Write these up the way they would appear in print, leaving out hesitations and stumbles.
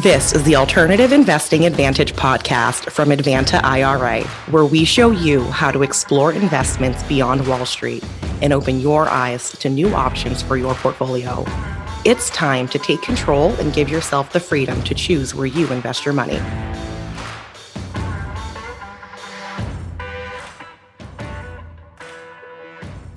This is the Alternative Investing Advantage podcast from Advanta IRA, where we show you how to explore investments beyond Wall Street and open your eyes to new options for your portfolio. It's time to take control and give yourself the freedom to choose where you invest your money.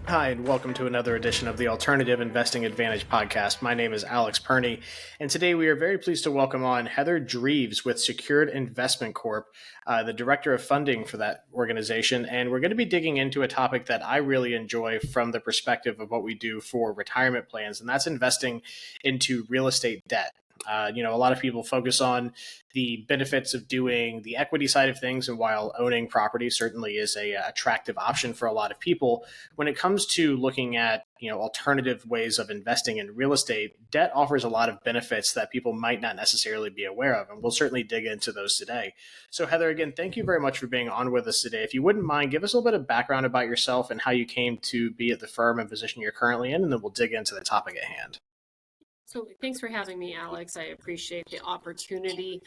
Hi, and welcome to another edition of the Alternative Investing Advantage podcast. My name is Alex Perny, and today we are very pleased to welcome on Heather Dreves with Secured Investment Corp, the Director of Funding for that organization. And we're going to be digging into a topic that I really enjoy from the perspective of what we do for retirement plans, and that's investing into real estate debt. A lot of people focus on the benefits of doing the equity side of things, and while owning property certainly is a attractive option for a lot of people, when it comes to looking at alternative ways of investing in real estate, debt offers a lot of benefits that people might not necessarily be aware of, and we'll certainly dig into those today. So Heather, again, thank you very much for being on with us today. If you wouldn't mind, give us a little bit of background about yourself and how you came to be at the firm and position you're currently in, and then we'll dig into the topic at hand. So thanks for having me, Alex. I appreciate the opportunity.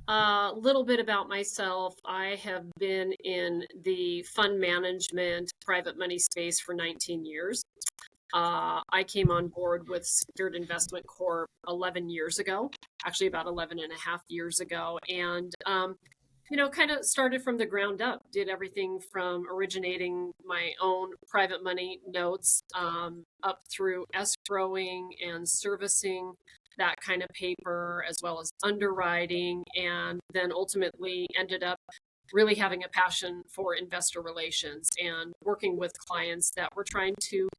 A little bit about myself. I have been in the fund management, private money space for 19 years. I came on board with Secured Investment Corp 11 years ago, actually about 11 and a half years ago. And kind of started from the ground up, did everything from originating my own private money notes up through escrowing and servicing that kind of paper, as well as underwriting, and then ultimately ended up really having a passion for investor relations and working with clients that were trying to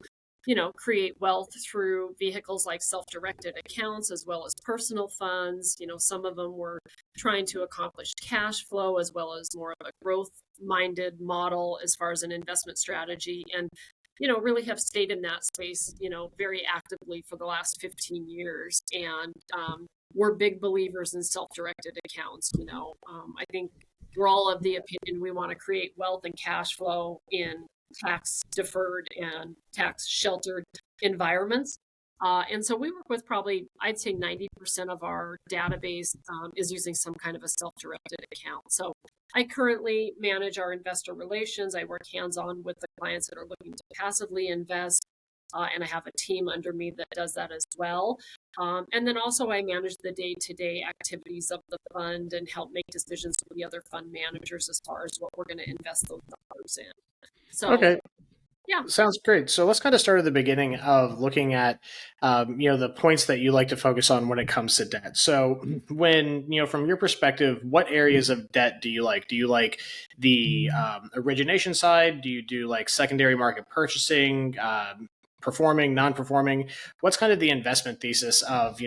create wealth through vehicles like self-directed accounts as well as personal funds. Some of them were trying to accomplish cash flow as well as more of a growth-minded model as far as an investment strategy. And, really have stayed in that space, very actively for the last 15 years. And we're big believers in self-directed accounts. I think we're all of the opinion we want to create wealth and cash flow in tax deferred and tax sheltered environments. And so we work with probably, I'd say 90% of our database is using some kind of a self-directed account. So I currently manage our investor relations. I work hands-on with the clients that are looking to passively invest. And I have a team under me that does that as well. And then also I manage the day-to-day activities of the fund and help make decisions with the other fund managers as far as what we're going to invest those dollars in. So, okay. Yeah. Sounds great. So let's kind of start at the beginning of looking at, the points that you like to focus on when it comes to debt. So when, from your perspective, what areas of debt do you like? Do you like the origination side? Do you do like secondary market purchasing, performing, non-performing? What's kind of the investment thesis of,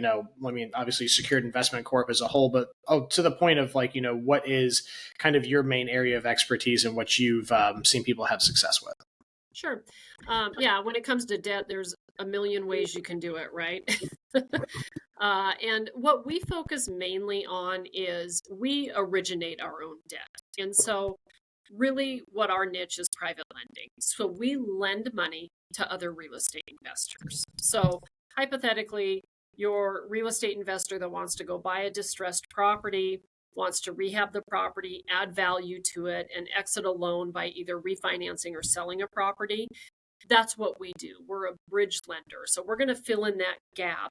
obviously Secured Investment Corp as a whole, but to the point of what is kind of your main area of expertise and what you've seen people have success with? Sure. When it comes to debt, there's a million ways you can do it, right? And what we focus mainly on is we originate our own debt. And so really what our niche is private lending. So we lend money to other real estate investors. So hypothetically, your real estate investor that wants to go buy a distressed property, wants to rehab the property, add value to it, and exit a loan by either refinancing or selling a property. That's what we do. We're a bridge lender. So we're going to fill in that gap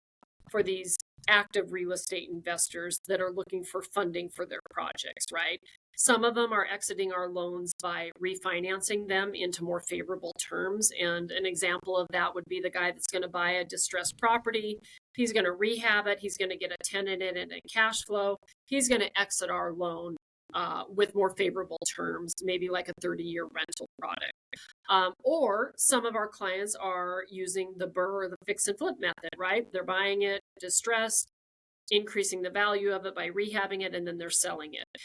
for these active real estate investors that are looking for funding for their projects, right? Some of them are exiting our loans by refinancing them into more favorable terms. And an example of that would be the guy that's going to buy a distressed property. He's going to rehab it. He's going to get a tenant in it and cash flow. He's going to exit our loan with more favorable terms, maybe like a 30-year rental product. Or some of our clients are using the BRRRR or the fix and flip method, right? They're buying it distressed, increasing the value of it by rehabbing it, and then they're selling it.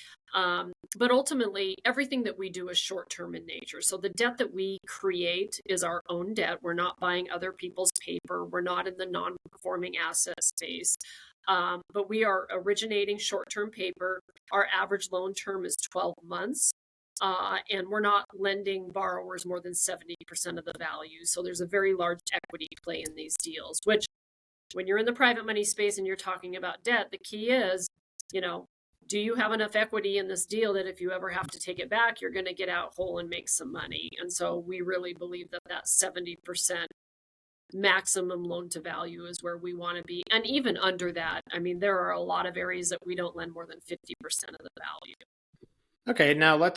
But ultimately, everything that we do is short-term in nature. So the debt that we create is our own debt. We're not buying other people's paper. We're not in the non-performing asset space. But we are originating short-term paper. Our average loan term is 12 months. And we're not lending borrowers more than 70% of the value. So there's a very large equity play in these deals, which when you're in the private money space and you're talking about debt, the key is you know, do you have enough equity in this deal that if you ever have to take it back, you're going to get out whole and make some money? And so we really believe that that 70% maximum loan to value is where we want to be. And even under that, I mean, there are a lot of areas that we don't lend more than 50% of the value. Okay, now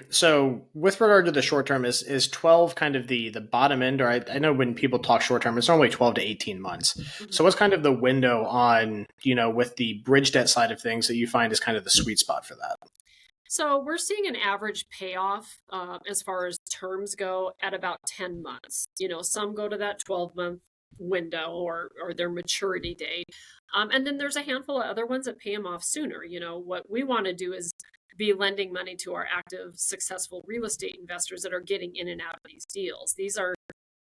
so with regard to the short term, is 12 kind of the bottom end? Or I know when people talk short term, it's normally 12 to 18 months. Mm-hmm. So what's kind of the window on, with the bridge debt side of things that you find is kind of the sweet spot for that? So we're seeing an average payoff as far as terms go at about 10 months. Some go to that 12-month window or their maturity date. And then there's a handful of other ones that pay them off sooner. What we want to do is be lending money to our active, successful real estate investors that are getting in and out of these deals. These are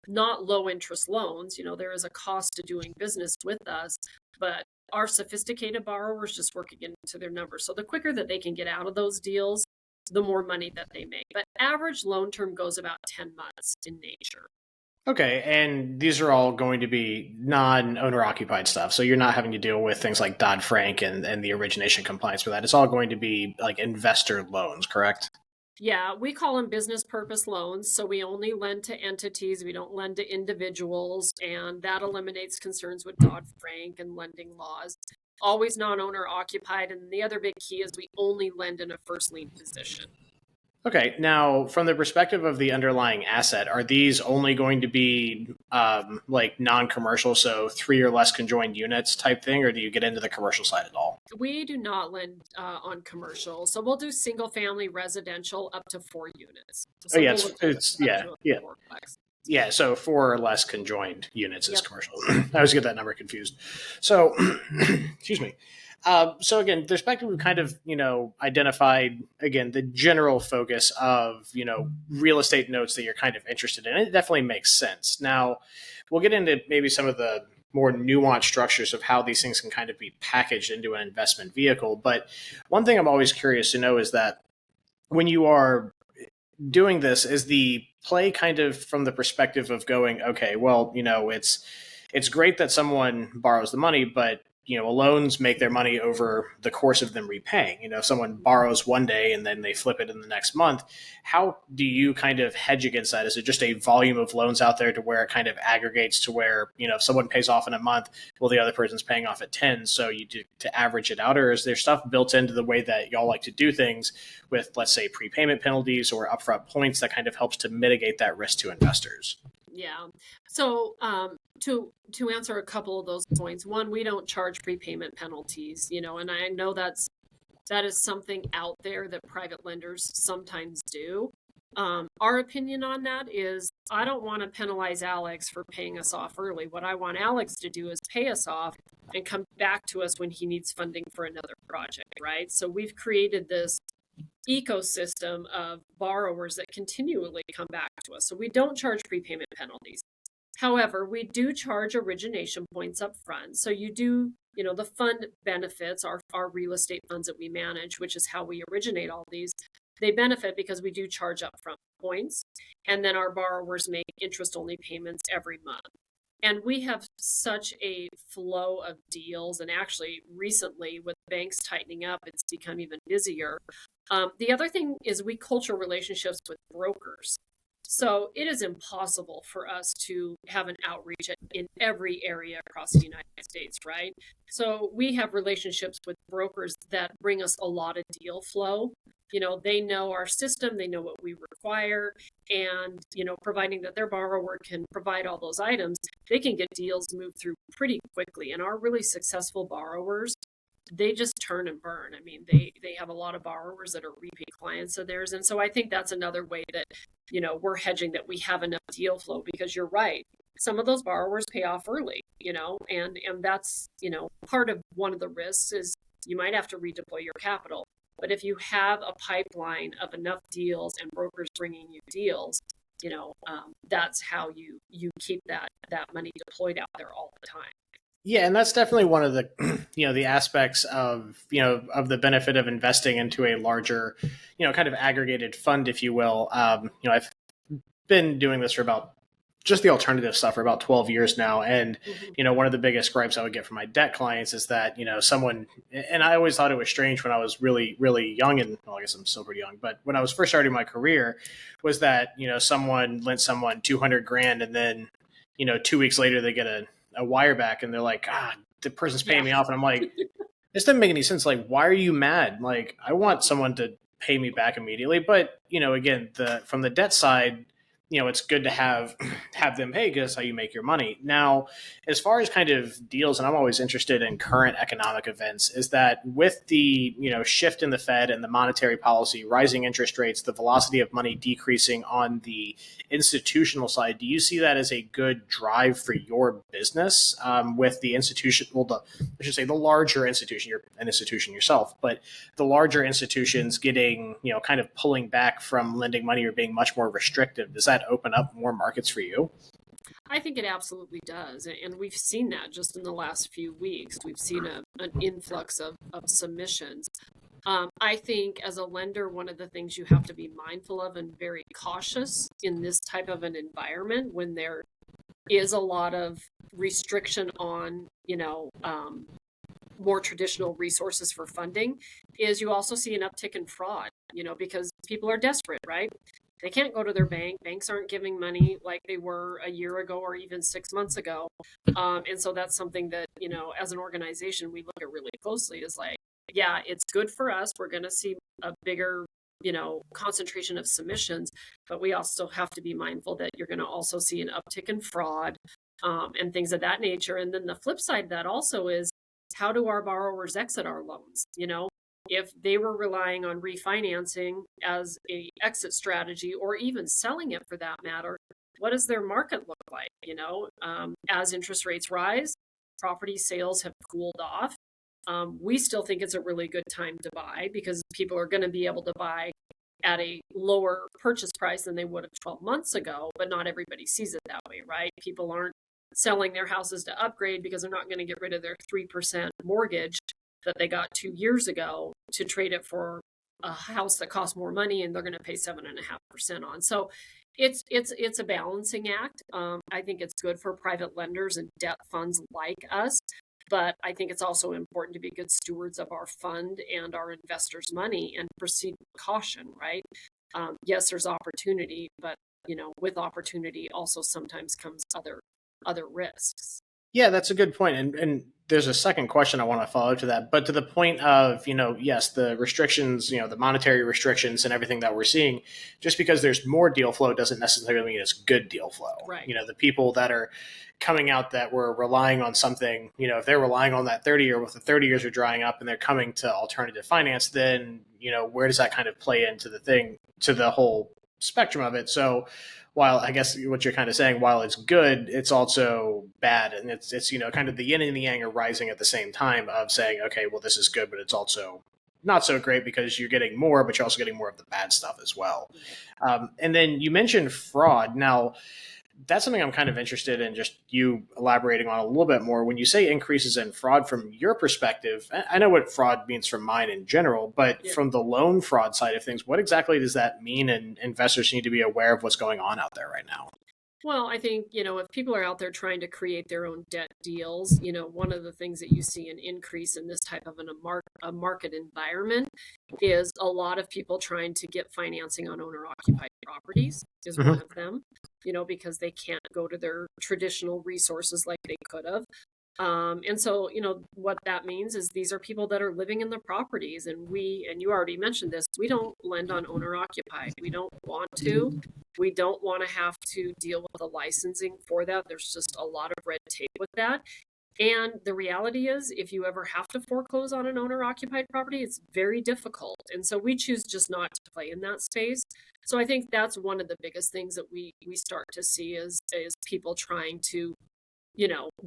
not low interest loans. There is a cost to doing business with us, but our sophisticated borrowers just work into their numbers. So the quicker that they can get out of those deals, the more money that they make. But average loan term goes about 10 months in nature. Okay, and these are all going to be non-owner occupied stuff. So you're not having to deal with things like Dodd-Frank and the origination compliance for that. It's all going to be like investor loans, correct? Yeah, we call them business purpose loans. So we only lend to entities. We don't lend to individuals. And that eliminates concerns with Dodd-Frank and lending laws. Always non-owner occupied. And the other big key is we only lend in a first lien position. Okay, now from the perspective of the underlying asset, are these only going to be like non-commercial, so 3 or less conjoined units type thing, or do you get into the commercial side at all? We do not lend on commercial, so we'll do single-family residential up to 4 units. So Yeah, so 4 or less conjoined units is commercial. I always get that number confused. So, excuse me. So again, the perspective we've kind of, identified, again, the general focus of, real estate notes that you're kind of interested in. It definitely makes sense. Now, we'll get into maybe some of the more nuanced structures of how these things can kind of be packaged into an investment vehicle. But one thing I'm always curious to know is that when you are doing this, is the play kind of from the perspective of going, okay, well, it's great that someone borrows the money, but loans make their money over the course of them repaying. If someone borrows one day and then they flip it in the next month, how do you kind of hedge against that? Is it just a volume of loans out there to where it kind of aggregates to where, if someone pays off in a month, well, the other person's paying off at 10. So you do to average it out, or is there stuff built into the way that y'all like to do things with, let's say, prepayment penalties or upfront points that kind of helps to mitigate that risk to investors? Yeah. So to answer a couple of those points, one, we don't charge prepayment penalties, and I know that is something out there that private lenders sometimes do. Our opinion on that is I don't want to penalize Alex for paying us off early. What I want Alex to do is pay us off and come back to us when he needs funding for another project, right? So we've created this ecosystem of borrowers that continually come back to us. So we don't charge prepayment penalties. However, we do charge origination points up front. So you do, the fund benefits our real estate funds that we manage, which is how we originate all these. They benefit because we do charge upfront points, and then our borrowers make interest-only payments every month. And we have such a flow of deals, and actually recently with banks tightening up, it's become even busier. The other thing is we culture relationships with brokers. So it is impossible for us to have an outreach in every area across the United States, right? So we have relationships with brokers that bring us a lot of deal flow. They know our system, they know what we require, and, providing that their borrower can provide all those items, they can get deals moved through pretty quickly. And our really successful borrowers, they just turn and burn. I mean, they have a lot of borrowers that are repeat clients of theirs. And so I think that's another way that, we're hedging that we have enough deal flow, because you're right. Some of those borrowers pay off early, and that's, part of one of the risks is you might have to redeploy your capital. But if you have a pipeline of enough deals and brokers bringing you deals, that's how you keep that money deployed out there all the time. Yeah, and that's definitely one of the, the aspects of, of the benefit of investing into a larger, kind of aggregated fund, if you will. I've been doing this for about just the alternative stuff for about 12 years now. And, Mm-hmm. one of the biggest gripes I would get from my debt clients is that, someone, and I always thought it was strange when I was really, really young, and well, I guess I'm still pretty young, but when I was first starting my career, was that, someone lent someone 200 grand and then, 2 weeks later they get a wire back and they're like, the person's paying me off. And I'm like, this doesn't make any sense. Like, why are you mad? Like, I want someone to pay me back immediately. But, again, from the debt side, it's good to have them, hey, guess how you make your money. Now, as far as kind of deals, and I'm always interested in current economic events, is that with the, shift in the Fed and the monetary policy, rising interest rates, the velocity of money decreasing on the institutional side, do you see that as a good drive for your business with the institution? Well, I should say the larger institution, you're an institution yourself, but the larger institutions getting, kind of pulling back from lending money or being much more restrictive. Does that open up more markets for you? I think it absolutely does. And we've seen that just in the last few weeks. We've seen an influx of submissions. I think as a lender, one of the things you have to be mindful of and very cautious in this type of an environment when there is a lot of restriction on, more traditional resources for funding, is you also see an uptick in fraud, because people are desperate, right? They can't go to their bank. Banks aren't giving money like they were a year ago or even 6 months ago. And so that's something that, as an organization, we look at really closely is like, yeah, it's good for us. We're going to see a bigger, concentration of submissions, but we also have to be mindful that you're going to also see an uptick in fraud and things of that nature. And then the flip side of that also is, how do our borrowers exit our loans? If they were relying on refinancing as a exit strategy or even selling it for that matter, what does their market look like? As interest rates rise, property sales have cooled off. We still think it's a really good time to buy because people are going to be able to buy at a lower purchase price than they would have 12 months ago, but not everybody sees it that way, right? People aren't selling their houses to upgrade because they're not going to get rid of their 3% mortgage that they got 2 years ago to trade it for a house that costs more money and they're going to pay 7.5% on. So it's a balancing act. I think it's good for private lenders and debt funds like us, but I think it's also important to be good stewards of our fund and our investors' money and proceed with caution, right? Yes, there's opportunity, but with opportunity also sometimes comes other risks. Yeah, that's a good point. And there's a second question I want to follow to that. But to the point of, yes, the restrictions, the monetary restrictions and everything that we're seeing, just because there's more deal flow doesn't necessarily mean it's good deal flow. Right. The people that are coming out that were relying on something, if they're relying on that 30 year, with the 30 years are drying up and they're coming to alternative finance, then, where does that kind of play into the whole spectrum of it? So while I guess what you're kind of saying, while it's good, it's also bad. And it's kind of the yin and the yang are rising at the same time of saying, okay, well, this is good, but it's also not so great because you're getting more, but you're also getting more of the bad stuff as well. And then you mentioned fraud. Now, that's something I'm kind of interested in just you elaborating on a little bit more. When you say increases in fraud from your perspective, I know what fraud means from mine in general, but from the loan fraud side of things, what exactly does that mean? And investors need to be aware of what's going on out there right now. Well, I think, if people are out there trying to create their own debt deals, one of the things that you see an increase in this type of a market environment is a lot of people trying to get financing on owner-occupied properties is one of them, because they can't go to their traditional resources like they could have. And so, what that means is these are people that are living in the properties, and you already mentioned this, we don't lend on owner occupied. We don't want to. We don't want to have to deal with the licensing for that. There's just a lot of red tape with that. And the reality is, if you ever have to foreclose on an owner occupied property, it's very difficult. And so we choose just not to play in that space. So I think that's one of the biggest things that we start to see is people trying to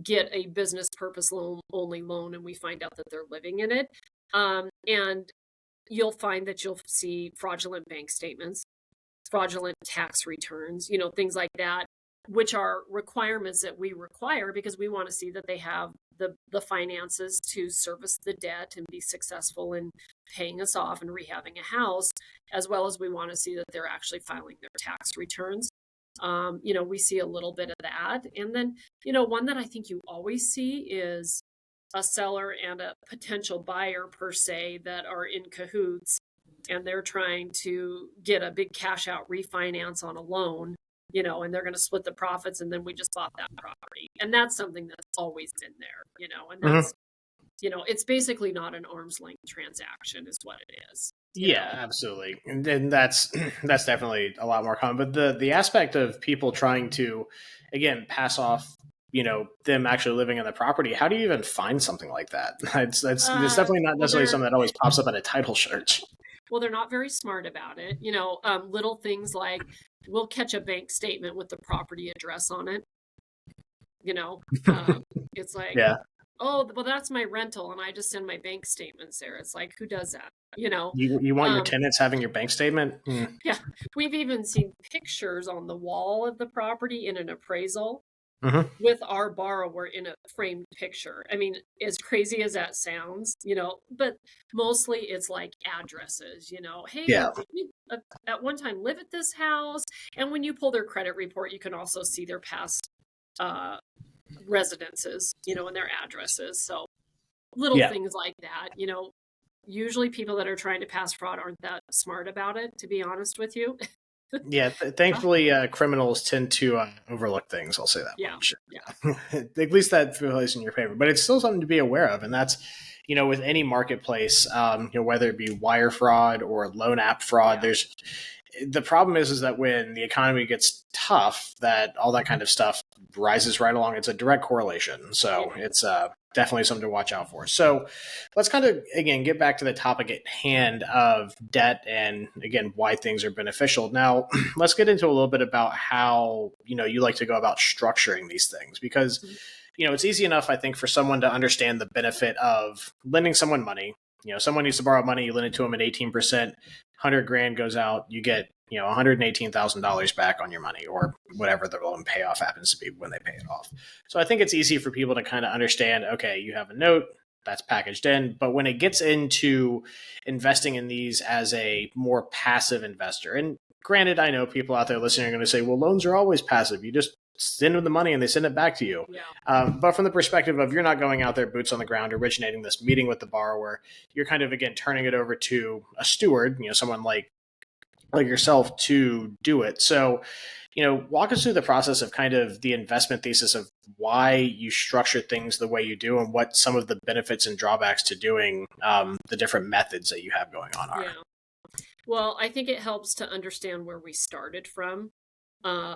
get a business purpose only loan, and we find out that they're living in it. And you'll find that you'll see fraudulent bank statements, fraudulent tax returns, things like that, which are requirements that we require because we want to see that they have the finances to service the debt and be successful in paying us off and rehabbing a house, as well as we want to see that they're actually filing their tax returns. We see a little bit of that. And then, one that I think you always see is a seller and a potential buyer per se that are in cahoots, and they're trying to get a big cash out refinance on a loan, and they're going to split the profits, and then we just bought that property. And that's something that's always been there, and that's, it's basically not an arm's length transaction is what it is. Yeah, absolutely. And that's that's definitely a lot more common. But the aspect of people trying to, again, pass off, them actually living in the property, how do you even find something like that? It's definitely not necessarily something that always pops up in a title search. Well, they're not very smart about it. Little things like we'll catch a bank statement with the property address on it. It's like, Yeah. Oh, well, that's my rental, and I just send my bank statements there. It's like, who does that? You want your tenants having your bank statement? Yeah. We've even seen pictures on the wall of the property in an appraisal with our borrower in a framed picture. I mean, as crazy as that sounds, but mostly it's like addresses, hey, Yeah. did you at one time live at this house? And when you pull their credit report, you can also see their past residences, and their addresses. So little things like that, usually people that are trying to pass fraud aren't that smart about it, to be honest with you. Yeah, thankfully, criminals tend to overlook things. I'll say that. Yeah, sure. Yeah. At least that plays in your favor, but it's still something to be aware of, and that's with any marketplace, whether it be wire fraud or loan app fraud. There's the problem is that when the economy gets tough, that all that kind of stuff rises right along. It's a direct correlation, so it's definitely something to watch out for. So let's kind of, again, get back to the topic at hand of debt and, again, why things are beneficial. Now, let's get into a little bit about how, you like to go about structuring these things, because, it's easy enough, I think, for someone to understand the benefit of lending someone money. Someone needs to borrow money, you lend it to them at 18%, 100 grand goes out, you get, $118,000 back on your money, or whatever the loan payoff happens to be when they pay it off. So I think it's easy for people to kind of understand, okay, you have a note that's packaged in, but when it gets into investing in these as a more passive investor, and granted, I know people out there listening are going to say, well, loans are always passive. You just send them the money and they send it back to you. Yeah. But from the perspective of, you're not going out there boots on the ground, originating this meeting with the borrower, you're kind of, again, turning it over to a steward, someone like yourself to do it. So, walk us through the process of kind of the investment thesis of why you structure things the way you do, and what some of the benefits and drawbacks to doing the different methods that you have going on are. Yeah. Well, I think it helps to understand where we started from.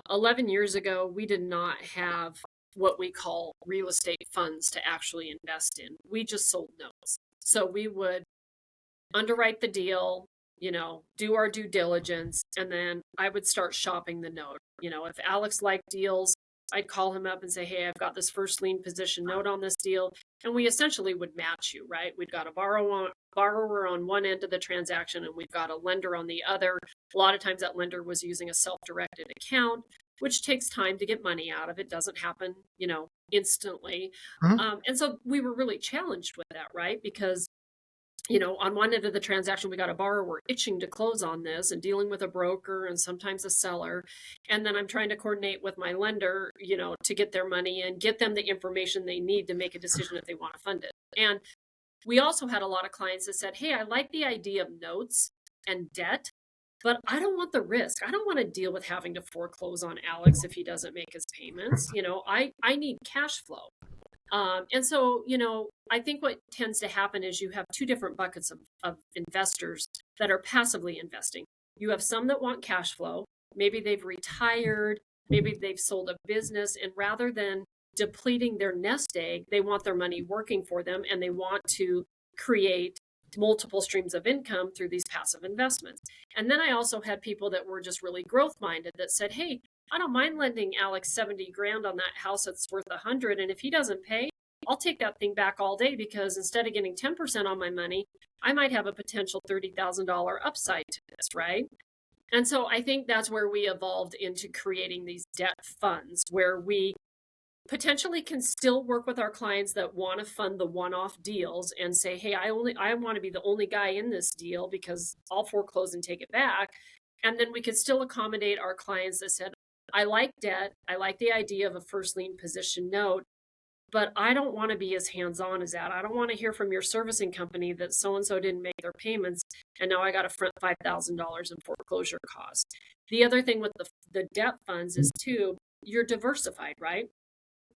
11 years ago, we did not have what we call real estate funds to actually invest in. We just sold notes. So we would underwrite the deal, do our due diligence, and then I would start shopping the note. If Alex liked deals, I'd call him up and say, hey, I've got this first lien position note on this deal. And we essentially would match you, right? We've got a borrower on one end of the transaction, and we've got a lender on the other. A lot of times that lender was using a self-directed account, which takes time to get money out of. It doesn't happen, instantly. And so we were really challenged with that, right? Because on one end of the transaction, we got a borrower itching to close on this and dealing with a broker and sometimes a seller. And then I'm trying to coordinate with my lender, to get their money and get them the information they need to make a decision if they want to fund it. And we also had a lot of clients that said, hey, I like the idea of notes and debt, but I don't want the risk. I don't want to deal with having to foreclose on Alex if he doesn't make his payments. I need cash flow. And so, I think what tends to happen is you have two different buckets of investors that are passively investing. You have some that want cash flow. Maybe they've retired, maybe they've sold a business, and rather than depleting their nest egg, they want their money working for them, and they want to create multiple streams of income through these passive investments. And then I also had people that were just really growth minded that said, hey, I don't mind lending Alex 70 grand on that house that's worth 100. And if he doesn't pay, I'll take that thing back all day, because instead of getting 10% on my money, I might have a potential $30,000 upside to this, right? And so I think that's where we evolved into creating these debt funds, where we potentially can still work with our clients that want to fund the one-off deals and say, hey, I want to be the only guy in this deal because I'll foreclose and take it back. And then we could still accommodate our clients that said, I like debt. I like the idea of a first lien position note, but I don't want to be as hands-on as that. I don't want to hear from your servicing company that so-and-so didn't make their payments and now I got to front $5,000 in foreclosure costs. The other thing with the debt funds is too, you're diversified, right?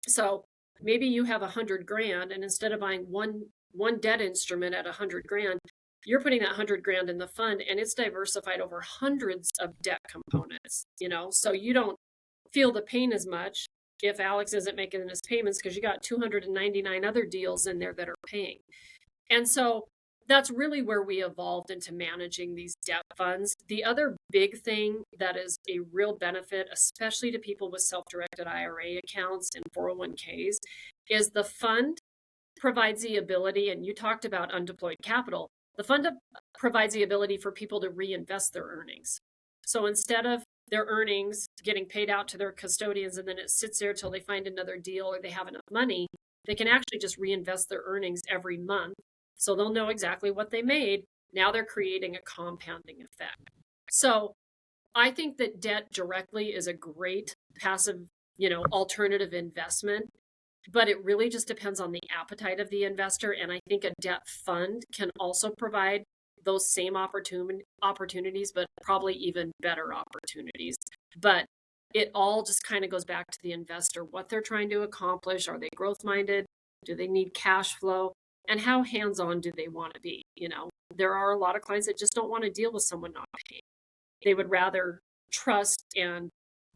So maybe you have 100 grand and instead of buying one debt instrument at 100 grand, you're putting that 100 grand in the fund and it's diversified over hundreds of debt components, so you don't feel the pain as much if Alex isn't making his payments because you got 299 other deals in there that are paying. And so that's really where we evolved into managing these debt funds. The other big thing that is a real benefit, especially to people with self-directed IRA accounts and 401ks, is the fund provides the ability, and you talked about undeployed capital, the fund provides the ability for people to reinvest their earnings. So instead of their earnings getting paid out to their custodians and then it sits there till they find another deal or they have enough money, they can actually just reinvest their earnings every month. So they'll know exactly what they made. Now they're creating a compounding effect. So I think that debt directly is a great passive, alternative investment, but it really just depends on the appetite of the investor. And I think a debt fund can also provide those same opportunities, but probably even better opportunities. But it all just kind of goes back to the investor, what they're trying to accomplish. Are they growth minded? Do they need cash flow? And how hands-on do they want to be? There are a lot of clients that just don't want to deal with someone not paying. They would rather trust and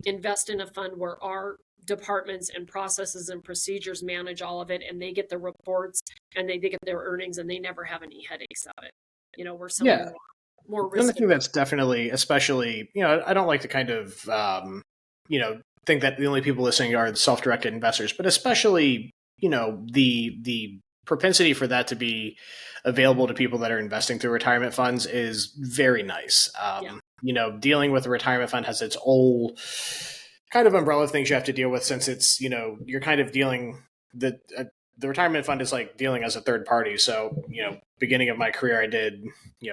invest in a fund where our departments and processes and procedures manage all of it, and they get the reports and they get their earnings and they never have any headaches of it. Where someone more risk. And I think that's definitely, especially, I don't like to kind of, think that the only people listening are the self-directed investors, but especially, the propensity for that to be available to people that are investing through retirement funds is very nice. Dealing with a retirement fund has its own kind of umbrella of things you have to deal with, since it's, you're kind of dealing the retirement fund is like dealing as a third party. So, beginning of my career, I did,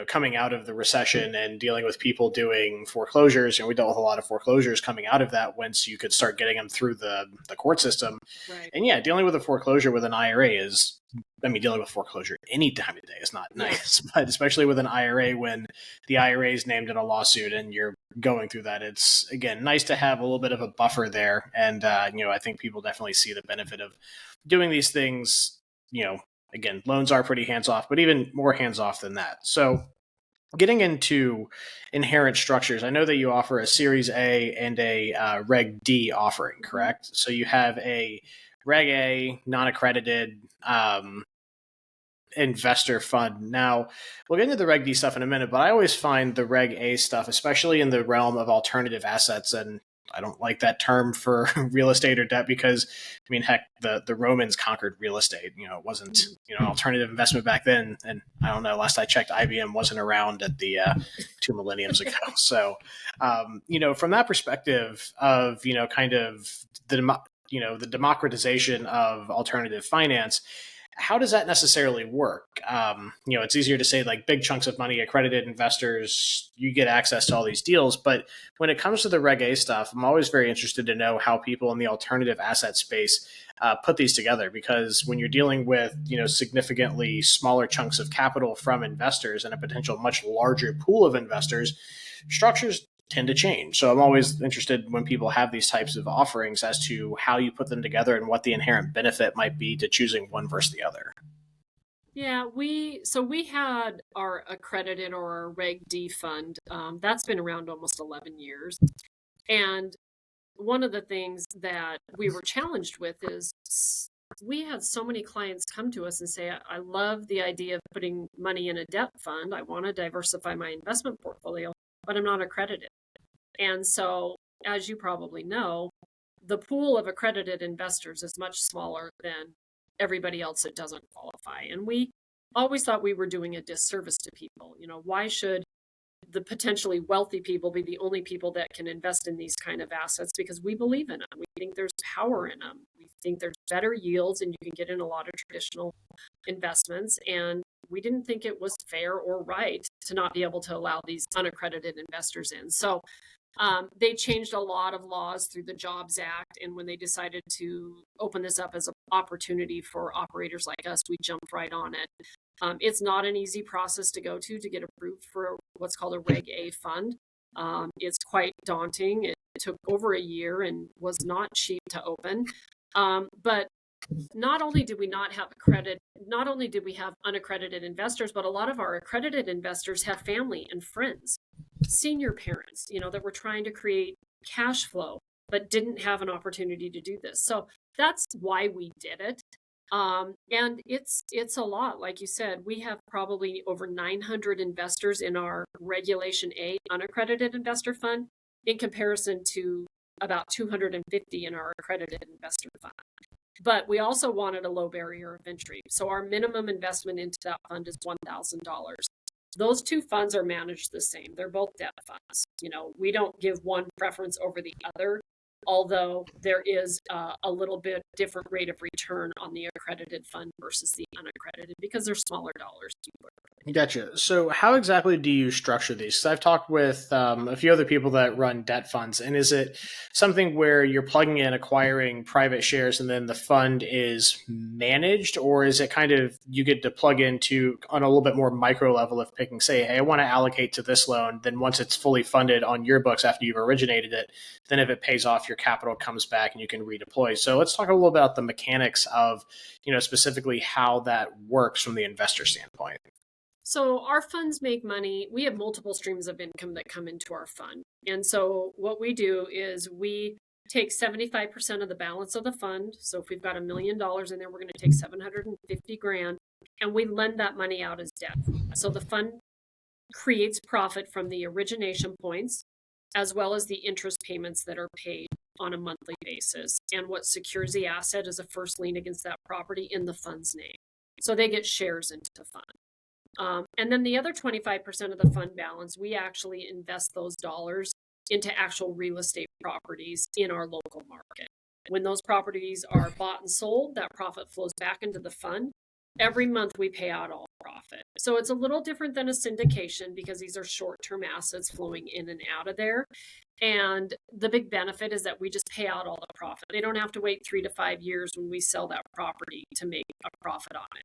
coming out of the recession and dealing with people doing foreclosures. We dealt with a lot of foreclosures coming out of that once you could start getting them through the court system. Right. And dealing with a foreclosure with an IRA is, dealing with foreclosure any time of day is not nice, but especially with an IRA, when the IRA is named in a lawsuit and you're going through that, it's, again, nice to have a little bit of a buffer there. And, I think people definitely see the benefit of doing these things. Again, loans are pretty hands-off, but even more hands-off than that. So getting into inherent structures, I know that you offer a Series A and a Reg D offering, correct? So you have a Reg A, non-accredited investor fund. Now, we'll get into the Reg D stuff in a minute, but I always find the Reg A stuff, especially in the realm of alternative assets, and I don't like that term for real estate or debt because, heck, the Romans conquered real estate. It wasn't, an alternative investment back then. And I don't know, last I checked, IBM wasn't around at the 2 millenniums ago. So, from that perspective of, kind of the democratization of alternative finance, how does that necessarily work? It's easier to say like big chunks of money, accredited investors, you get access to all these deals. But when it comes to the Reg A stuff, I'm always very interested to know how people in the alternative asset space put these together. Because when you're dealing with, significantly smaller chunks of capital from investors and a potential much larger pool of investors, structures tend to change. So I'm always interested when people have these types of offerings as to how you put them together and what the inherent benefit might be to choosing one versus the other. Yeah, we had our accredited or our Reg D fund. That's been around almost 11 years. And one of the things that we were challenged with is we had so many clients come to us and say, I love the idea of putting money in a debt fund. I want to diversify my investment portfolio, but I'm not accredited. And so, as you probably know, the pool of accredited investors is much smaller than everybody else that doesn't qualify. And we always thought we were doing a disservice to people. Why should the potentially wealthy people be the only people that can invest in these kind of assets? Because we believe in them. We think there's power in them. We think there's better yields and you can get in a lot of traditional investments. And we didn't think it was fair or right to not be able to allow these unaccredited investors in. So They changed a lot of laws through the Jobs Act. And when they decided to open this up as an opportunity for operators like us, we jumped right on it. It's not an easy process to go to get approved for what's called a Reg A fund. It's quite daunting. It took over a year and was not cheap to open. But not only did we have unaccredited investors, but a lot of our accredited investors have family and friends, senior parents, that were trying to create cash flow, but didn't have an opportunity to do this. So that's why we did it. And it's a lot. Like you said, we have probably over 900 investors in our Regulation A unaccredited investor fund in comparison to about 250 in our accredited investor fund. But we also wanted a low barrier of entry. So our minimum investment into that fund is $1,000. Those two funds are managed the same. They're both debt funds. We don't give one preference over the other, although there is a little bit different rate of return on the accredited fund versus the unaccredited because they're smaller dollars. Gotcha. So how exactly do you structure these? 'Cause I've talked with a few other people that run debt funds. And is it something where you're plugging in, acquiring private shares, and then the fund is managed? Or is it kind of you get to plug into on a little bit more micro level of picking, say, hey, I want to allocate to this loan. Then once it's fully funded on your books after you've originated it, then if it pays off, your capital comes back and you can redeploy. So let's talk a little about the mechanics of, specifically how that works from the investor standpoint. So our funds make money. We have multiple streams of income that come into our fund. And so what we do is we take 75% of the balance of the fund. So if we've got $1 million in there, we're going to take 750 grand and we lend that money out as debt. So the fund creates profit from the origination points as well as the interest payments that are paid on a monthly basis. And what secures the asset is a first lien against that property in the fund's name. So they get shares into the fund. And then the other 25% of the fund balance, we actually invest those dollars into actual real estate properties in our local market. When those properties are bought and sold, that profit flows back into the fund. Every month we pay out all profit. So it's a little different than a syndication because these are short-term assets flowing in and out of there. And the big benefit is that we just pay out all the profit. They don't have to wait 3 to 5 years when we sell that property to make a profit on it.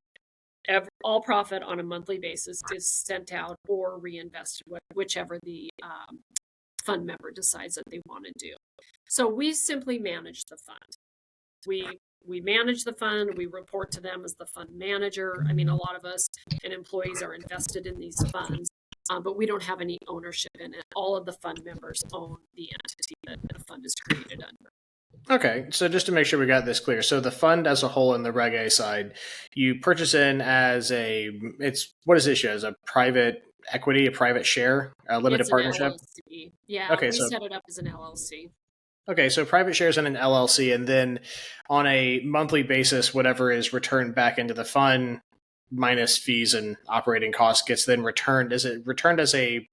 All profit on a monthly basis is sent out or reinvested, whichever the fund member decides that they want to do. So we simply manage the fund. We manage the fund. We report to them as the fund manager. I mean, a lot of us and employees are invested in these funds, but we don't have any ownership in it. All of the fund members own the entity that the fund is created under. Okay, so just to make sure we got this clear, so the fund as a whole in the Reg A side, you purchase in as what is this as a private equity, a private share, a limited partnership? LLC. Yeah, okay, we so set it up as an LLC. Okay, so private shares in an LLC, and then on a monthly basis, whatever is returned back into the fund minus fees and operating costs gets then returned. Is it returned as a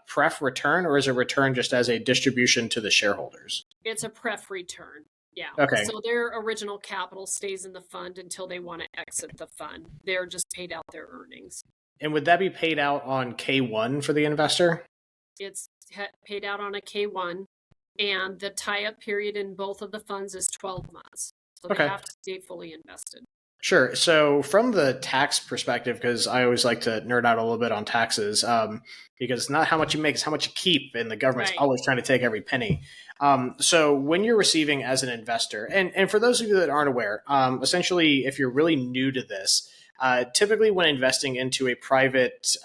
pref return, or is it returned just as a distribution to the shareholders? It's a pref return. Yeah. Okay. So their original capital stays in the fund until they want to exit the fund. They're just paid out their earnings. And would that be paid out on K1 for the investor? It's paid out on a K1, and the tie-up period in both of the funds is 12 months. So they have to stay fully invested. Sure. So from the tax perspective, because I always like to nerd out a little bit on taxes, because it's not how much you make, it's how much you keep, and the government's always trying to take every penny. So when you're receiving as an investor, and for those of you that aren't aware, essentially, if you're really new to this, typically when investing into a private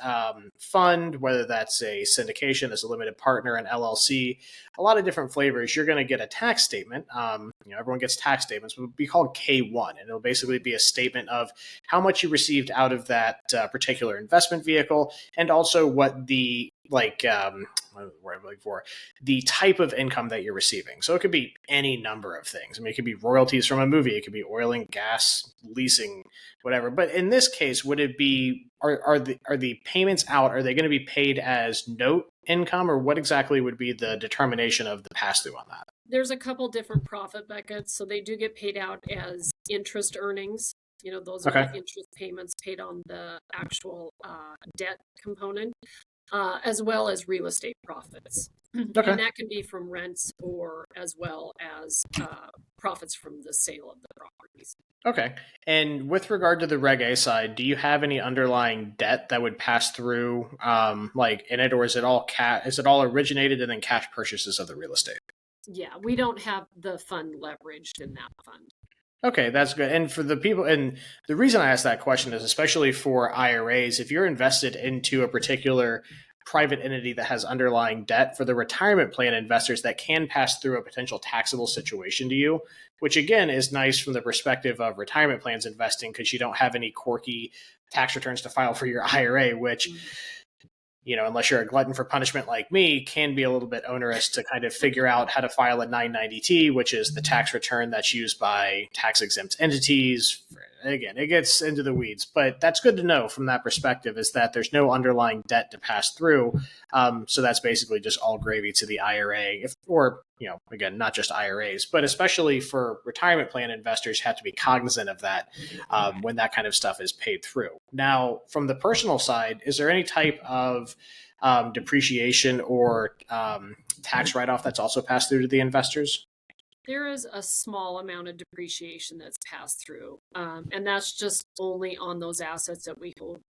fund, whether that's a syndication, as a limited partner, an LLC, a lot of different flavors, you're going to get a tax statement. Everyone gets tax statements, but it would be called K1. And it'll basically be a statement of how much you received out of that particular investment vehicle, and also what the the type of income that you're receiving. So it could be any number of things. I mean, it could be royalties from a movie. It could be oil and gas, leasing, whatever. But in this case, would it be, are the payments out, are they going to be paid as note income, or what exactly would be the determination of the pass-through on that? There's a couple different profit buckets. So they do get paid out as interest earnings. Those are the interest payments paid on the actual debt component. As well as real estate profits. Okay. And that can be from rents or as well as profits from the sale of the properties. Okay. And with regard to the Reg A side, do you have any underlying debt that would pass through, like in it, or is it all is it all originated and then cash purchases of the real estate? Yeah, we don't have the fund leveraged in that fund. Okay, that's good. And for the people, and the reason I asked that question is especially for IRAs, if you're invested into a particular private entity that has underlying debt, for the retirement plan investors, that can pass through a potential taxable situation to you, which again is nice from the perspective of retirement plans investing because you don't have any quirky tax returns to file for your IRA, which unless you're a glutton for punishment like me, can be a little bit onerous to kind of figure out how to file a 990T, which is the tax return that's used by tax exempt entities. Again, it gets into the weeds, but that's good to know from that perspective is that there's no underlying debt to pass through. So that's basically just all gravy to the IRA, again, not just IRAs, but especially for retirement plan investors, have to be cognizant of that when that kind of stuff is paid through. Now, from the personal side, is there any type of depreciation or tax write-off that's also passed through to the investors? There is a small amount of depreciation that's passed through, and that's just only on those assets that we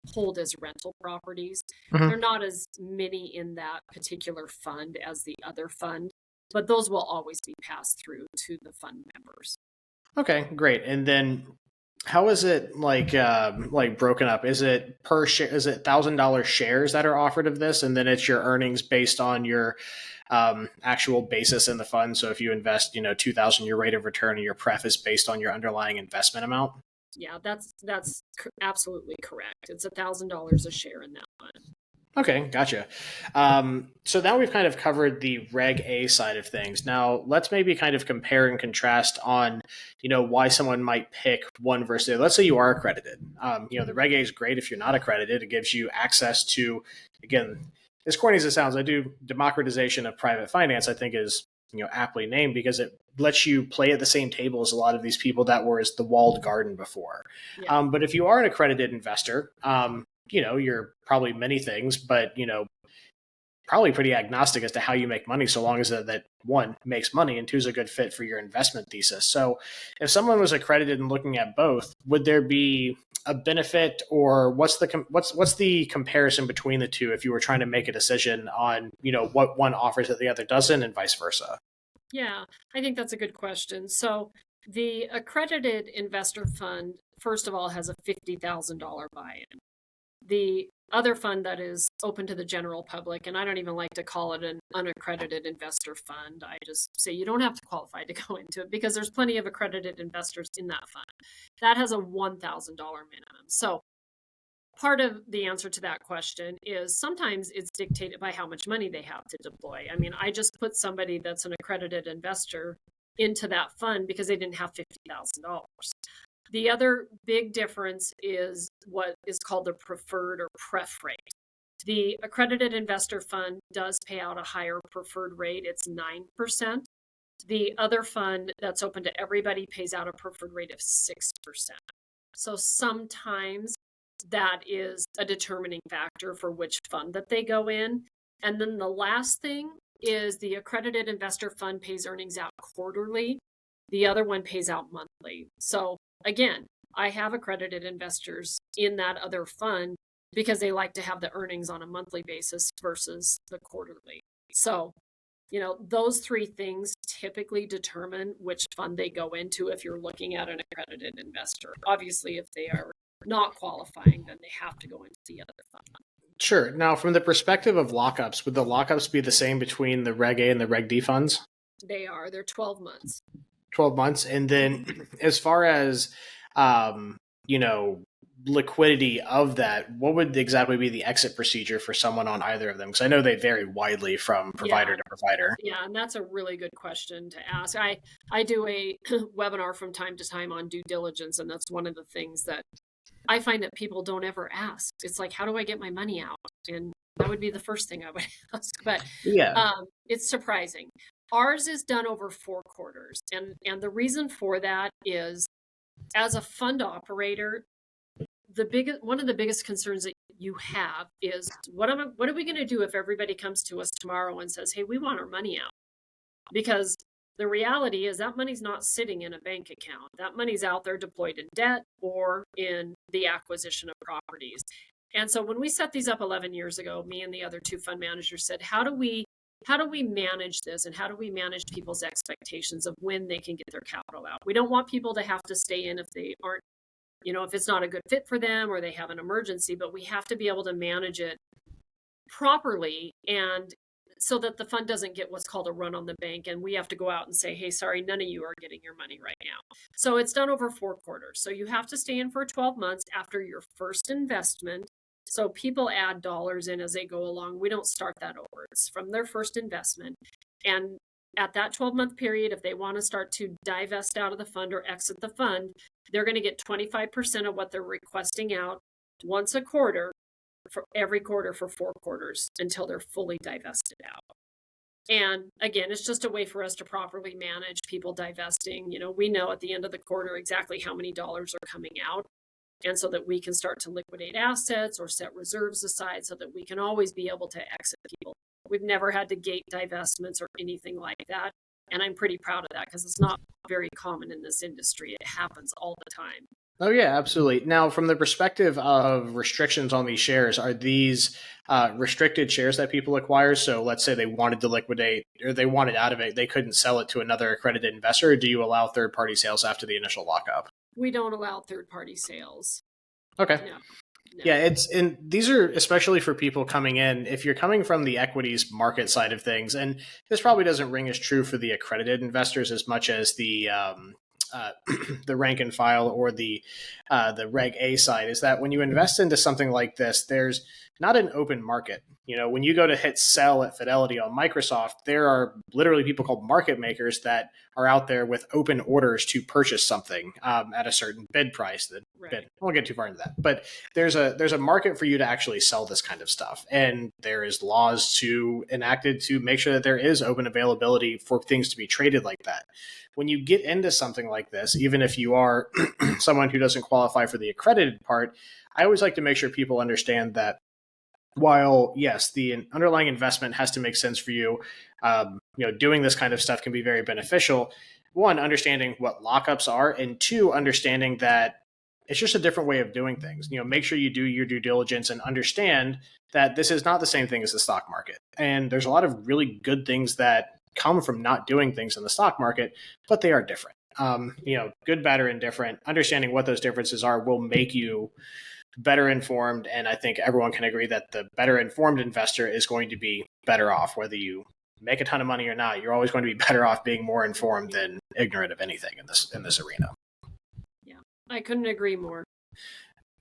hold as rental properties. There are not as many in that particular fund as the other fund, but those will always be passed through to the fund members. Okay, great. And then how is it like broken up? Is it per share? Is it $1,000 shares that are offered of this, and then it's your earnings based on your actual basis in the fund? So if you invest, 2,000, your rate of return and your pref is based on your underlying investment amount. Yeah, that's absolutely correct. It's $1,000 a share in that fund. Okay, gotcha. So now we've kind of covered the Reg A side of things. Now let's maybe kind of compare and contrast on, why someone might pick one versus the other. Let's say you are accredited. The Reg A is great if you're not accredited. It gives you access to, again, as corny as it sounds, I do democratization of private finance, I think is, aptly named because it lets you play at the same table as a lot of these people that were as the walled garden before. Yeah. But if you are an accredited investor, you're probably many things, but, probably pretty agnostic as to how you make money, so long as that one makes money and two is a good fit for your investment thesis. So if someone was accredited and looking at both, would there be a benefit, or what's the comparison between the two if you were trying to make a decision on, what one offers that the other doesn't and vice versa? Yeah, I think that's a good question. So the accredited investor fund, first of all, has a $50,000 buy-in. The other fund that is open to the general public, and I don't even like to call it an unaccredited investor fund. I just say you don't have to qualify to go into it because there's plenty of accredited investors in that fund. That has a $1,000 minimum. So part of the answer to that question is sometimes it's dictated by how much money they have to deploy. I mean, I just put somebody that's an accredited investor into that fund because they didn't have $50,000. The other big difference is what is called the preferred or pref rate. The accredited investor fund does pay out a higher preferred rate. It's 9%. The other fund that's open to everybody pays out a preferred rate of 6%. So sometimes that is a determining factor for which fund that they go in. And then the last thing is the accredited investor fund pays earnings out quarterly. The other one pays out monthly. So again, I have accredited investors in that other fund because they like to have the earnings on a monthly basis versus the quarterly. So, those three things typically determine which fund they go into if you're looking at an accredited investor. Obviously, if they are not qualifying, then they have to go into the other fund. Sure. Now, from the perspective of lockups, would the lockups be the same between the Reg A and the Reg D funds? They are. They're 12 months. 12 months. And then as far as, liquidity of that, what would exactly be the exit procedure for someone on either of them? Because I know they vary widely from provider to provider. Yeah, and that's a really good question to ask. I do a webinar from time to time on due diligence, and that's one of the things that I find that people don't ever ask. It's like, how do I get my money out? And that would be the first thing I would ask. But it's surprising. Ours is done over 4 quarters. And the reason for that is, as a fund operator, one of the biggest concerns that you have is what are we going to do if everybody comes to us tomorrow and says, hey, we want our money out? Because the reality is that money's not sitting in a bank account. That money's out there deployed in debt or in the acquisition of properties. And so when we set these up 11 years ago, me and the other two fund managers said, how do we manage this, and how do we manage people's expectations of when they can get their capital out? We don't want people to have to stay in if they aren't, if it's not a good fit for them or they have an emergency, but we have to be able to manage it properly, and so that the fund doesn't get what's called a run on the bank and we have to go out and say, hey, sorry, none of you are getting your money right now. So it's done over 4 quarters. So you have to stay in for 12 months after your first investment. So people add dollars in as they go along. We don't start that over. It's from their first investment. And at that 12-month period, if they want to start to divest out of the fund or exit the fund, they're going to get 25% of what they're requesting out once a quarter, for every quarter for 4 quarters until they're fully divested out. And again, it's just a way for us to properly manage people divesting. We know at the end of the quarter exactly how many dollars are coming out. And so that we can start to liquidate assets or set reserves aside so that we can always be able to exit people. We've never had to gate divestments or anything like that. And I'm pretty proud of that because it's not very common in this industry. It happens all the time. Oh, yeah, absolutely. Now, from the perspective of restrictions on these shares, are these restricted shares that people acquire? So let's say they wanted to liquidate or they wanted out of it, they couldn't sell it to another accredited investor. Or do you allow third-party sales after the initial lockup? We don't allow third-party sales. Okay. No. Yeah, and these are especially for people coming in. If you're coming from the equities market side of things, and this probably doesn't ring as true for the accredited investors as much as the rank and file or the Reg A side, is that when you invest into something like this, there's not an open market. When you go to hit sell at Fidelity on Microsoft, there are literally people called market makers that are out there with open orders to purchase something at a certain bid price. Right. I won't get too far into that, but there's a market for you to actually sell this kind of stuff, and there is laws enacted to make sure that there is open availability for things to be traded like that. When you get into something like this, even if you are someone who doesn't qualify for the accredited part, I always like to make sure people understand that while, yes, the underlying investment has to make sense for you, doing this kind of stuff can be very beneficial. One, understanding what lockups are, and two, understanding that it's just a different way of doing things. Make sure you do your due diligence and understand that this is not the same thing as the stock market. And there's a lot of really good things that come from not doing things in the stock market, but they are different. Good, bad, or indifferent. Understanding what those differences are will make you better informed. And I think everyone can agree that the better informed investor is going to be better off, whether you make a ton of money or not. You're always going to be better off being more informed than ignorant of anything in this arena. Yeah, I couldn't agree more.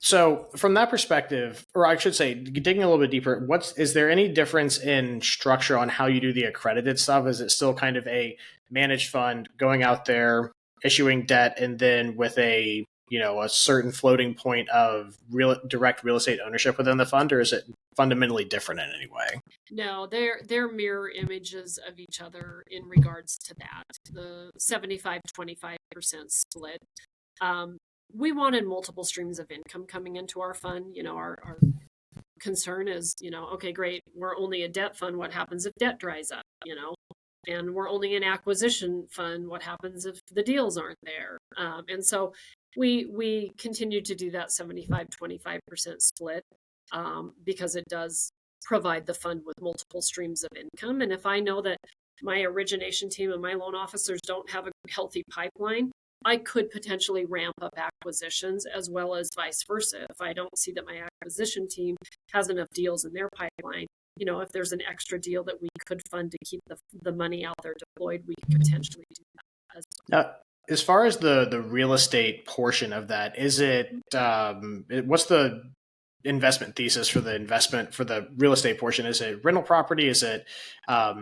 So from that perspective, or I should say, digging a little bit deeper, is there any difference in structure on how you do the accredited stuff? Is it still kind of a managed fund going out there, issuing debt, and then with a certain floating point of direct real estate ownership within the fund, or is it fundamentally different in any way? No, they're mirror images of each other in regards to that. The 75-25% split. We wanted multiple streams of income coming into our fund. Our concern is, okay, great, we're only a debt fund. What happens if debt dries up? And we're only an acquisition fund. What happens if the deals aren't there? And so we continue to do that 75-25% split because it does provide the fund with multiple streams of income. And if I know that my origination team and my loan officers don't have a healthy pipeline, I could potentially ramp up acquisitions as well as vice versa. If I don't see that my acquisition team has enough deals in their pipeline, if there's an extra deal that we could fund to keep the money out there deployed, we could potentially do that as well. Now, as far as the real estate portion of that, is it what's the investment thesis for the real estate portion? Is it rental property? Is it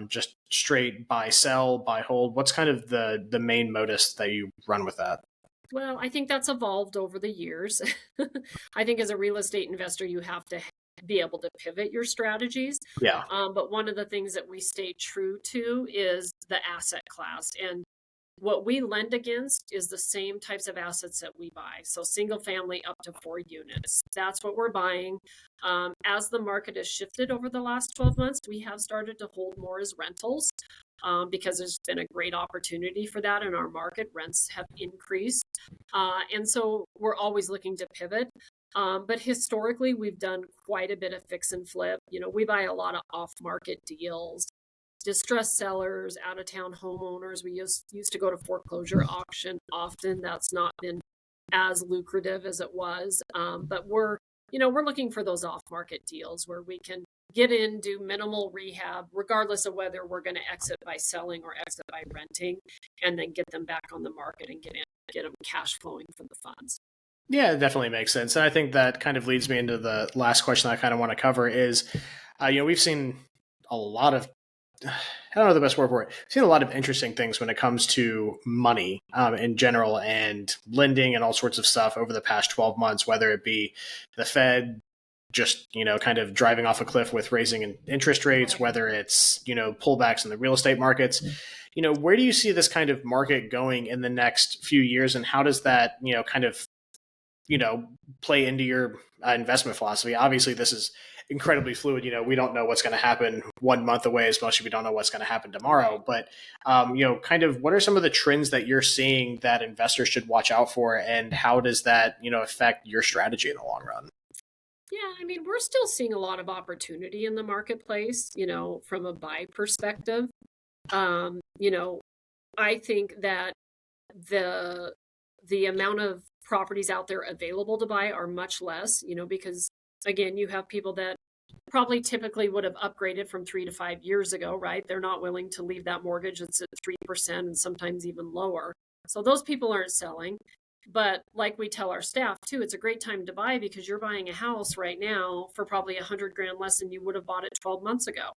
just straight buy, sell, buy, hold? What's kind of the main modus that you run with that? Well, I think that's evolved over the years. I think as a real estate investor, you have to be able to pivot your strategies. Yeah. But one of the things that we stay true to is the asset class. And What we lend against is the same types of assets that we buy. So single family up to 4 units. That's what we're buying. As the market has shifted over the last 12 months, we have started to hold more as rentals because there's been a great opportunity for that in our market. Rents have increased. And so we're always looking to pivot. But historically, we've done quite a bit of fix and flip. We buy a lot of off-market deals, distressed sellers, out-of-town homeowners. We used to go to foreclosure auction often. That's not been as lucrative as it was. But we're looking for those off-market deals where we can get in, do minimal rehab, regardless of whether we're going to exit by selling or exit by renting, and then get them back on the market and get them cash flowing from the funds. Yeah, it definitely makes sense. And I think that kind of leads me into the last question I kind of want to cover is, we've seen a lot of, I don't know the best word for it. We've seen a lot of interesting things when it comes to money in general and lending and all sorts of stuff over the past 12 months, whether it be the Fed just, kind of driving off a cliff with raising interest rates, whether it's, pullbacks in the real estate markets. Where do you see this kind of market going in the next few years, and how does that, kind of play into your investment philosophy? Obviously, this is incredibly fluid. We don't know what's going to happen 1 month away, especially we don't know what's going to happen tomorrow. But, kind of what are some of the trends that you're seeing that investors should watch out for, and how does that, affect your strategy in the long run? Yeah, we're still seeing a lot of opportunity in the marketplace, from a buy perspective. I think that the amount of properties out there available to buy are much less, because again, you have people that probably typically would have upgraded from 3 to 5 years ago, right? They're not willing to leave that mortgage that's at 3% and sometimes even lower. So those people aren't selling. But like we tell our staff too, it's a great time to buy because you're buying a house right now for probably $100,000 less than you would have bought it 12 months ago.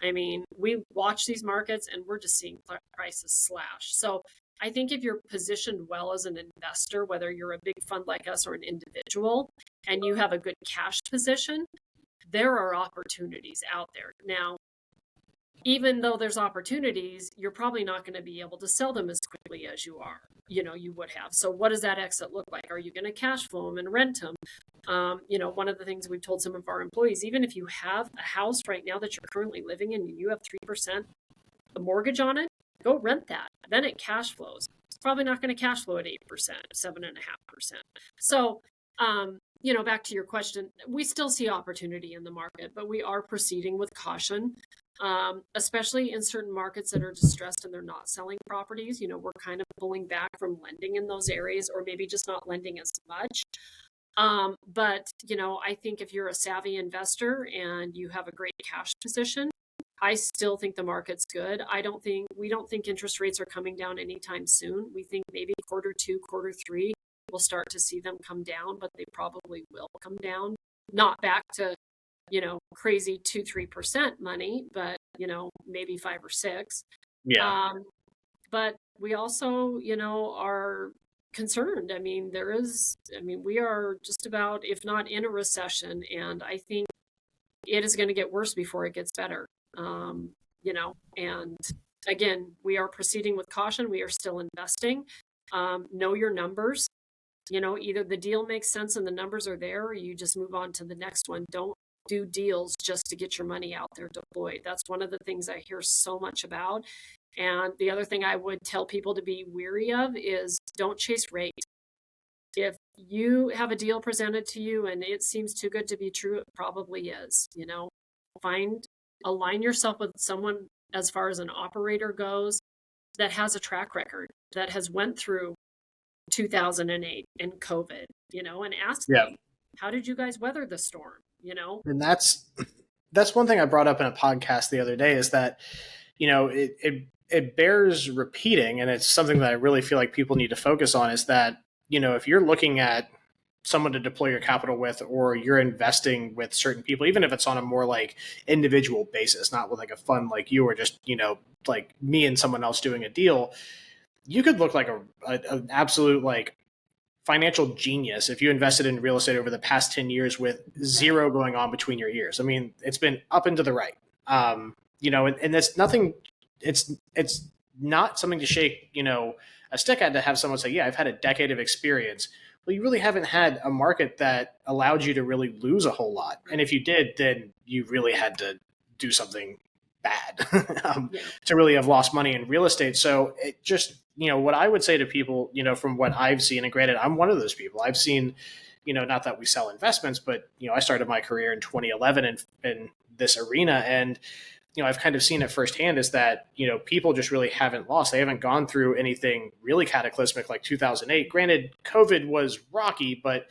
We watch these markets and we're just seeing prices slash. So I think if you're positioned well as an investor, whether you're a big fund like us or an individual, and you have a good cash position, there are opportunities out there. Now, even though there's opportunities, you're probably not going to be able to sell them as quickly as you would have. So what does that exit look like? Are you going to cash flow them and rent them? One of the things we've told some of our employees, even if you have a house right now that you're currently living in and you have 3% the mortgage on it, go rent that. Then it cash flows. It's probably not going to cash flow at 8%, 7.5%. So, back to your question, we still see opportunity in the market, but we are proceeding with caution, especially in certain markets that are distressed and they're not selling properties. We're kind of pulling back from lending in those areas, or maybe just not lending as much. But I think if you're a savvy investor and you have a great cash position, I still think the market's good. We don't think interest rates are coming down anytime soon. We think maybe Q2, Q3, we'll start to see them come down, but they probably will come down. Not back to, crazy 2-3% money, but, maybe 5 or 6. Yeah. But we also, are concerned. We are just about, if not in a recession, and I think it is going to get worse before it gets better. And again, we are proceeding with caution. We are still investing. Know your numbers. Either the deal makes sense and the numbers are there, or you just move on to the next one. Don't do deals just to get your money out there deployed. That's one of the things I hear so much about. And the other thing I would tell people to be weary of is don't chase rate. If you have a deal presented to you and it seems too good to be true, it probably is. Align yourself with someone, as far as an operator goes, that has a track record, that has went through 2008 and COVID, and ask them, how did you guys weather the storm? And that's one thing I brought up in a podcast the other day, is that, it bears repeating, and it's something that I really feel like people need to focus on, is that, if you're looking at someone to deploy your capital with, or you're investing with certain people, even if it's on a more like individual basis, not with like a fund like you, or just, like me and someone else doing a deal, you could look like an absolute like financial genius if you invested in real estate over the past 10 years with zero going on between your ears. It's been up and to the right. And that's nothing. It's not something to shake, a stick at, to have someone say, yeah, I've had a decade of experience. Well, you really haven't had a market that allowed you to really lose a whole lot. And if you did, then you really had to do something bad to really have lost money in real estate. So it just, what I would say to people, from what I've seen, and granted, I'm one of those people. I've seen, not that we sell investments, but, I started my career in 2011 in this arena. And, I've kind of seen it firsthand is that, people just really haven't lost. They haven't gone through anything really cataclysmic like 2008. Granted, COVID was rocky, but,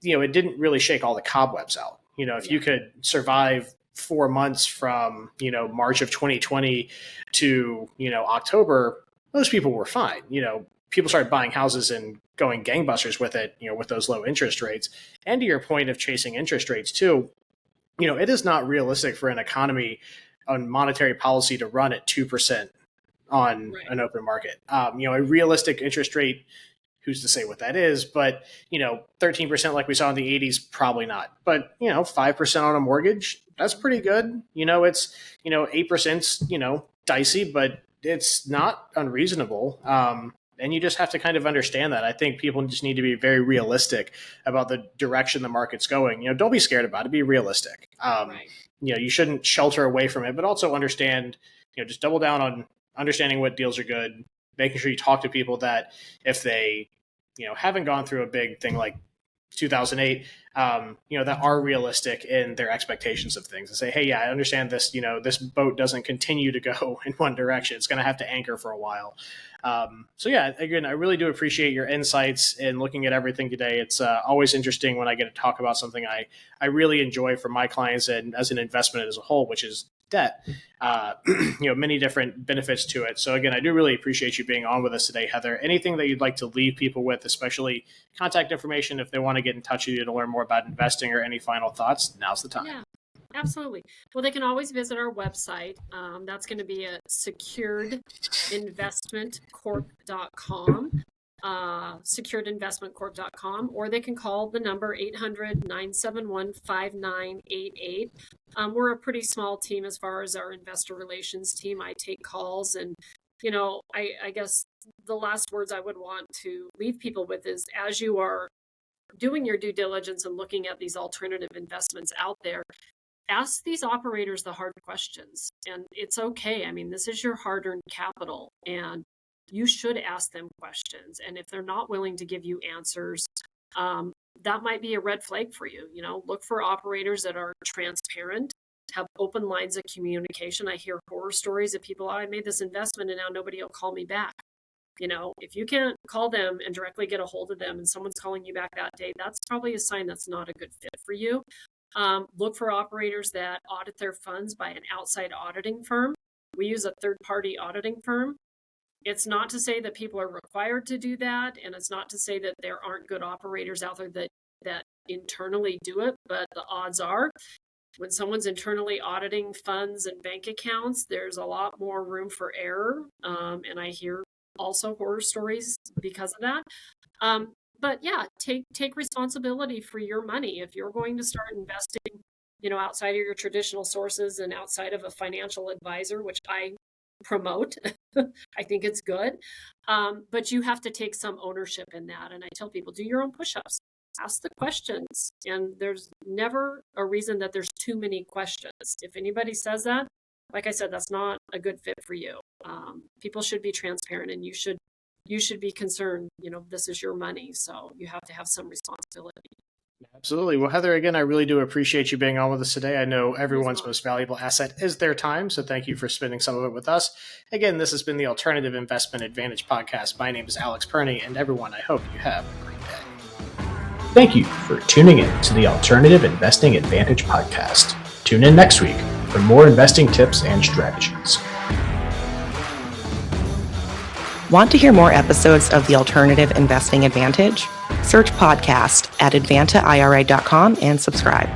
it didn't really shake all the cobwebs out. If you could survive 4 months from, March of 2020 to, October, most people were fine. People started buying houses and going gangbusters with it, with those low interest rates. And to your point of chasing interest rates too, it is not realistic for an economy on monetary policy to run at 2% on an open market. A realistic interest rate, who's to say what that is, but 13% like we saw in the 80s, probably not. But 5% on a mortgage, that's pretty good. It's 8%, dicey, but it's not unreasonable. And you just have to kind of understand that. I think people just need to be very realistic about the direction the market's going. Don't be scared about it. Be realistic. You shouldn't shelter away from it, but also understand, just double down on understanding what deals are good, making sure you talk to people that if they, haven't gone through a big thing like 2008, that are realistic in their expectations of things and say, hey, yeah, I understand this, this boat doesn't continue to go in one direction. It's going to have to anchor for a while. So yeah, again, I really do appreciate your insights in looking at everything today. It's always interesting when I get to talk about something I really enjoy for my clients and as an investment as a whole, which is debt. Many different benefits to it. So again, I do really appreciate you being on with us today, Heather. Anything that you'd like to leave people with, especially contact information if they want to get in touch with you to learn more about investing, or any final thoughts, now's the time. Yeah. Absolutely. Well, they can always visit our website. That's going to be at securedinvestmentcorp.com, securedinvestmentcorp.com, or they can call the number 800-971-5988. We're a pretty small team as far as our investor relations team. I take calls, and, I guess the last words I would want to leave people with is, as you are doing your due diligence and looking at these alternative investments out there, ask these operators the hard questions. And it's okay. I mean, this is your hard-earned capital, and you should ask them questions. And if they're not willing to give you answers, that might be a red flag for you. Look for operators that are transparent, have open lines of communication. I hear horror stories of people, I made this investment and now nobody will call me back. If you can't call them and directly get a hold of them and someone's calling you back that day, that's probably a sign that's not a good fit for you. Look for operators that audit their funds by an outside auditing firm. We use a third-party auditing firm. It's not to say that people are required to do that, and it's not to say that there aren't good operators out there that internally do it, but the odds are when someone's internally auditing funds and bank accounts, there's a lot more room for error, and I hear also horror stories because of that. But yeah, take responsibility for your money. If you're going to start investing, outside of your traditional sources and outside of a financial advisor, which I promote, I think it's good. But you have to take some ownership in that. And I tell people, do your own push-ups, ask the questions. And there's never a reason that there's too many questions. If anybody says that, like I said, that's not a good fit for you. People should be transparent, and you should be concerned. This is your money, so you have to have some responsibility. Absolutely. Well, Heather, again, I really do appreciate you being on with us today. I know everyone's most valuable asset is their time, so thank you for spending some of it with us. Again, this has been the Alternative Investment Advantage Podcast. My name is Alex Perny, and everyone, I hope you have a great day. Thank you for tuning in to the Alternative Investing Advantage Podcast. Tune in next week for more investing tips and strategies. Want to hear more episodes of the Alternative Investing Advantage? Search podcast at advantaira.com and subscribe.